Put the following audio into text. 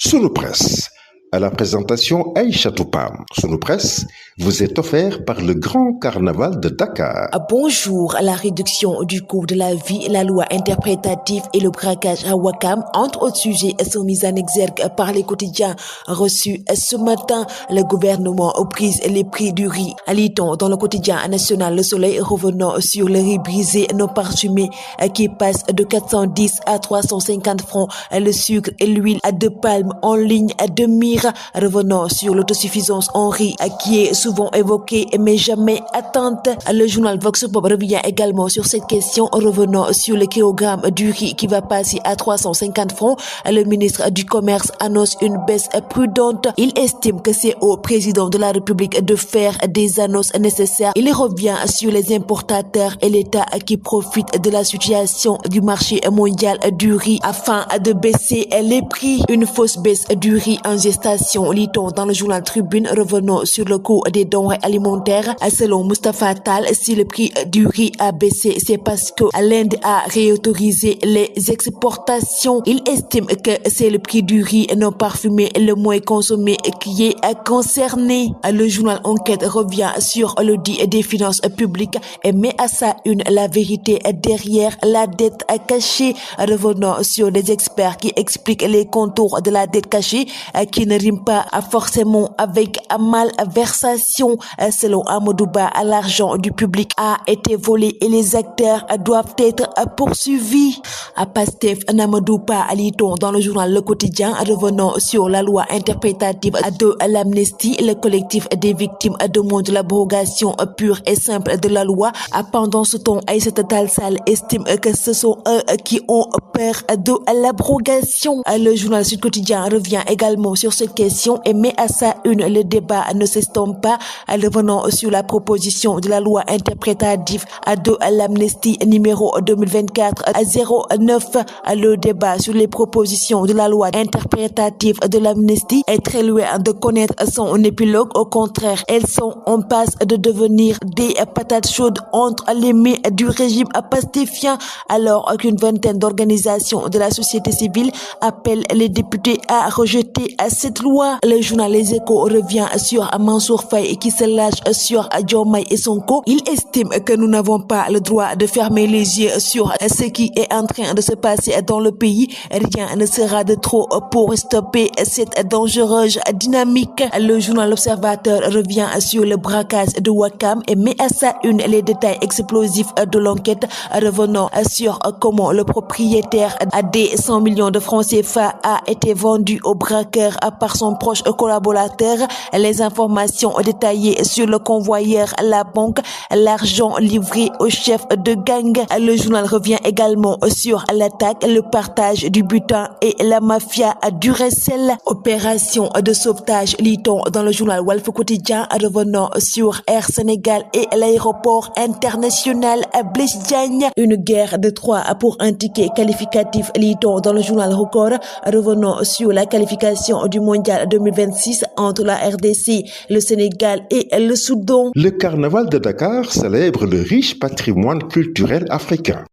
Sunu Presse, à la présentation Aïcha Toupam. Sunu Presse vous est offert par le Grand Carnaval de Dakar. Bonjour. La réduction du coût de la vie, la loi interprétative et le braquage à Ouakam, entre autres sujets, sont mis en exergue par les quotidiens reçus ce matin. Le gouvernement prise les prix du riz. Lit-on dans le quotidien national Le Soleil, revenant sur le riz brisé non parfumé qui passe de 410 à 350 francs, le sucre et l'huile de palme en ligne de mire. Revenant sur l'autosuffisance en riz qui est souvent évoquée mais jamais atteinte. Le journal Vox Pop revient également sur cette question, revenant sur le kilogramme du riz qui va passer à 350 francs. Le ministre du Commerce annonce une baisse prudente. Il estime que c'est au président de la République de faire des annonces nécessaires. Il revient sur les importateurs et l'État qui profite de la situation du marché mondial du riz afin de baisser les prix. Une fausse baisse du riz en gestation, lit-on dans le journal Tribune, revenant sur le coût des denrées alimentaires. Selon Moustapha Tal, si le prix du riz a baissé, c'est parce que l'Inde a réautorisé les exportations. Il estime que c'est le prix du riz non parfumé le moins consommé qui est concerné. Le journal Enquête revient sur l'audit des finances publiques et met à sa une la vérité derrière la dette cachée, revenant sur les experts qui expliquent les contours de la dette cachée qui ne rime pas forcément avec malversation. Selon Amadouba, l'argent du public a été volé et les acteurs doivent être poursuivis. Pastef Namadouba, lit-on dans le journal Le Quotidien, revenant sur la loi interprétative de l'amnistie. Le collectif des victimes demande l'abrogation pure et simple de la loi. Pendant ce temps, Aïssata Tall Sall estime que ce sont eux qui ont peur de l'abrogation. Le journal Sud Quotidien revient également sur cette question et met à sa une le débat ne s'estompe pas, revenant sur la proposition de la loi interprétative de l'amnistie numéro 2024-09. Le débat sur les propositions de la loi interprétative de l'amnistie est très loin de connaître son épilogue. Au contraire, elles sont en passe de devenir des patates chaudes entre les mains du régime pastéfien, alors qu'une vingtaine d'organisations de la société civile appellent les députés à rejeter cette loi. Le journal Les Échos revient sur Mansour Faye qui se lâche sur Diomaye et Sonko. Il estime que nous n'avons pas le droit de fermer les yeux sur ce qui est en train de se passer dans le pays. Rien ne sera de trop pour stopper cette dangereuse dynamique. Le journal L'Observateur revient sur le braquage de Ouakam et met à sa une les détails explosifs de l'enquête, revenant sur comment le propriétaire des 100 millions de francs CFA a été vendu au braqueur par son proche collaborateur. Les informations détaillées sur le convoyeur, la banque, l'argent livré au chef de gang. Le journal revient également sur l'attaque, le partage du butin et la mafia du recel. Opération de sauvetage, lit-on dans le journal Walf Quotidien, revenant sur Air Sénégal et l'aéroport international Blaise Diagne. Une guerre de Troie pour un ticket qualificatif, lit-on dans le journal Record, revenant sur la qualification du mondial 2026 entre la RDC, le Sénégal et le Soudan. Le Carnaval de Dakar célèbre le riche patrimoine culturel africain.